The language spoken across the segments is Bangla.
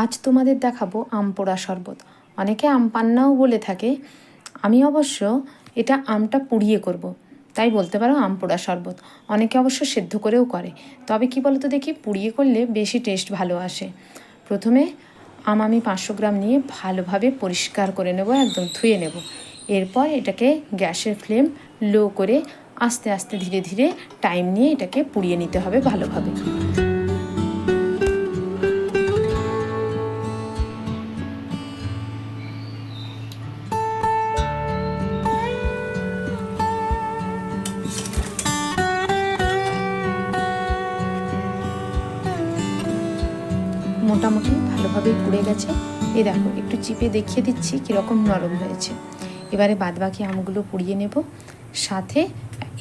আজ তোমাদের দেখাবো আম পোড়া শরবত। অনেকে আম পান্নাও বলে থাকে, আমি অবশ্য এটা আমটা পুড়িয়ে করব, তাই বলতে পারো আম পোড়া শরবত। অনেকে অবশ্য সেদ্ধ করেও করে, তবে কি বলতো দেখি, পুড়িয়ে করলে বেশি টেস্ট ভালো আসে। প্রথমে আমি 500 গ্রাম নিয়ে ভালোভাবে পরিষ্কার করে নেব, একদম ধুয়ে নেব। এরপর এটাকে গ্যাসের ফ্লেম লো করে আস্তে আস্তে ধীরে ধীরে টাইম নিয়ে এটাকে পুড়িয়ে নিতে হবে ভালোভাবে। মোটামুটি ভালোভাবেই পুড়ে গেছে। এই দেখো, একটু চিপে দেখিয়ে দিচ্ছি কীরকম নরম হয়েছে। এবারে বাদবাকি আমগুলো পুড়িয়ে নেব। সাথে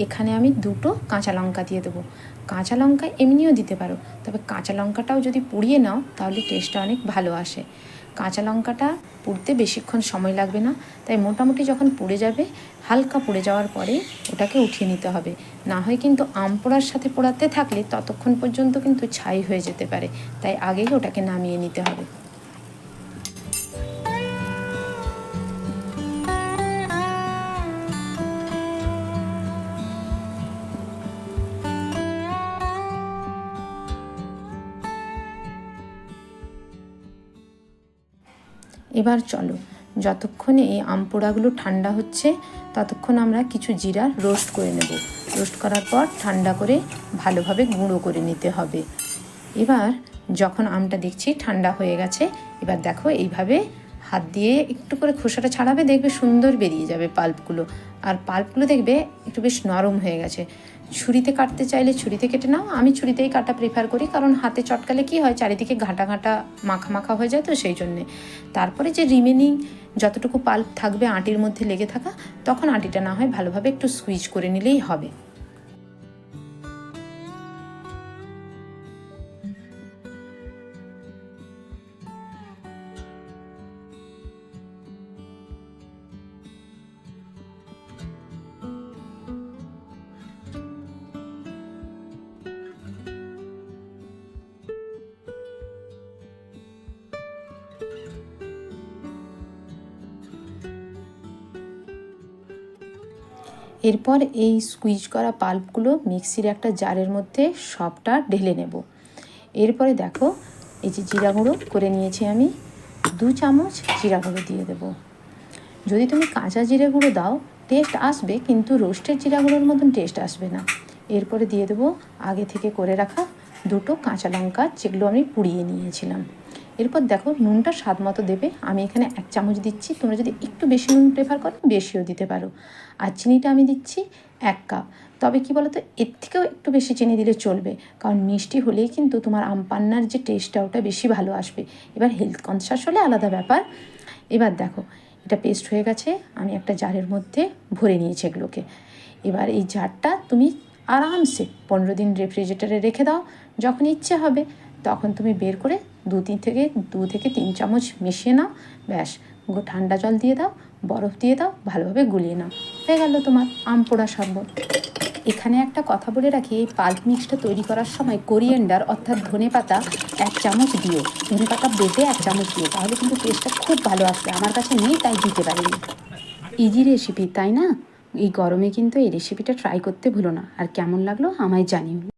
এখানে আমি 2টো কাঁচা লঙ্কা দিয়ে দেবো। কাঁচা লঙ্কা এমনিও দিতে পারো, তবে কাঁচা লঙ্কাটাও যদি পুড়িয়ে নাও তাহলে টেস্টটা অনেক ভালো আসে। কাঁচা লঙ্কাটা পুড়তে বেশিক্ষণ সময় লাগবে না, তাই মোটামুটি যখন পুড়ে যাবে, হালকা পুড়ে যাওয়ার পরে ওটাকে উঠিয়ে নিতে হবে। না হয় কিন্তু আম পোড়ার সাথে পোড়াতে থাকলে ততক্ষণ পর্যন্ত কিন্তু ছাই হয়ে যেতে পারে, তাই আগেই ওটাকে নামিয়ে নিতে হবে। এবার চলো, যতক্ষণ এই আম পোড়াগুলো ঠান্ডা হচ্ছে ততক্ষণ আমরা কিছু জিরা রোস্ট করে নেব। রোস্ট করার পর ঠান্ডা করে ভালোভাবে গুঁড়ো করে নিতে হবে। এবার যখন আমটা দেখছি ঠান্ডা হয়ে গেছে, এবার দেখো এইভাবে হাত দিয়ে একটু করে খোসাটা ছাড়াবে, দেখবে সুন্দর বেরিয়ে যাবে পাল্পগুলো। আর পাল্পগুলো দেখবে একটু বেশ নরম হয়ে গেছে। ছুরিতে কাটতে চাইলে ছুরিতে কেটে নাও, আমি ছুরিতেই কাটা প্রেফার করি, কারণ হাতে চটকালে কি হয়, চারিদিকে ঘাটা ঘাটা মাখা মাখা হয়ে যায়, তো সেই জন্যে। তারপরে যে রিমেনিং যতটুকু পাল্প থাকবে আটির মধ্যে লেগে থাকা, তখন আটিটা না হয় ভালোভাবে একটু সুইচ করে নিলেই হবে। এরপর এই স্কুইজ করা পাল্পগুলো মিক্সির একটা জারের মধ্যে সবটা ঢেলে নেব। এরপরে দেখো, এই যে জিরা গুঁড়ো করে নিয়েছি আমি, 2 চামচ জিরা গুঁড়ো দিয়ে দেব। যদি তুমি কাঁচা জিরা গুঁড়ো দাও টেস্ট আসবে, কিন্তু রোস্টের জিরা গুঁড়োর মতন টেস্ট আসবে না। এরপরে দিয়ে দেবো আগে থেকে করে রাখা 2টো কাঁচা লঙ্কা, যেগুলো আমি পুড়িয়ে নিয়েছিলাম। এরপর দেখো, নুনটা স্বাদ মতো দেবে। আমি এখানে 1 চামচ দিচ্ছি, তোমরা যদি একটু বেশি নুন প্রেফার করো বেশিও দিতে পারো। আর চিনিটা আমি দিচ্ছি 1 কাপ। তবে কি বলো তো, এর থেকেও একটু বেশি চিনি দিলে চলবে, কারণ মিষ্টি হলেই কিন্তু তোমার আম পান্নার যে টেস্টটা ওটা বেশি ভালো আসবে। এবার হেলথ কনসাস হলে আলাদা ব্যাপার। এবার দেখো, এটা পেস্ট হয়ে গেছে, আমি একটা জারের মধ্যে ভরে নিয়েছি এগুলোকে। এবার এই জারটা তুমি আরামসে 15 দিন রেফ্রিজারেটরে রেখে দাও। যখন ইচ্ছে হবে তখন তুমি বের করে 2 থেকে 3 চামচ মিশিয়ে নাও, ব্যাস। ঠান্ডা জল দিয়ে দাও, বরফ দিয়ে দাও, ভালোভাবে গুলিয়ে নাও, হয়ে গেল তোমার আম পোড়া শরবত। এখানে একটা কথা বলে রাখি, এই পাল্প মিক্সটা তৈরি করার সময় কোরিয়েন্ডার অর্থাৎ ধনেপাতা 1 চামচ দিও। ধনেপাতা বেটে 1 চামচ দিও, তাহলে কিন্তু টেস্টটা খুব ভালো আসবে। আমার কাছে নেই তাই দিতে পারিনি। ইজি রেসিপি, তাই না? এই গরমে কিন্তু এই রেসিপিটা ট্রাই করতে ভুলো না। আর কেমন লাগলো আমায় জানিও।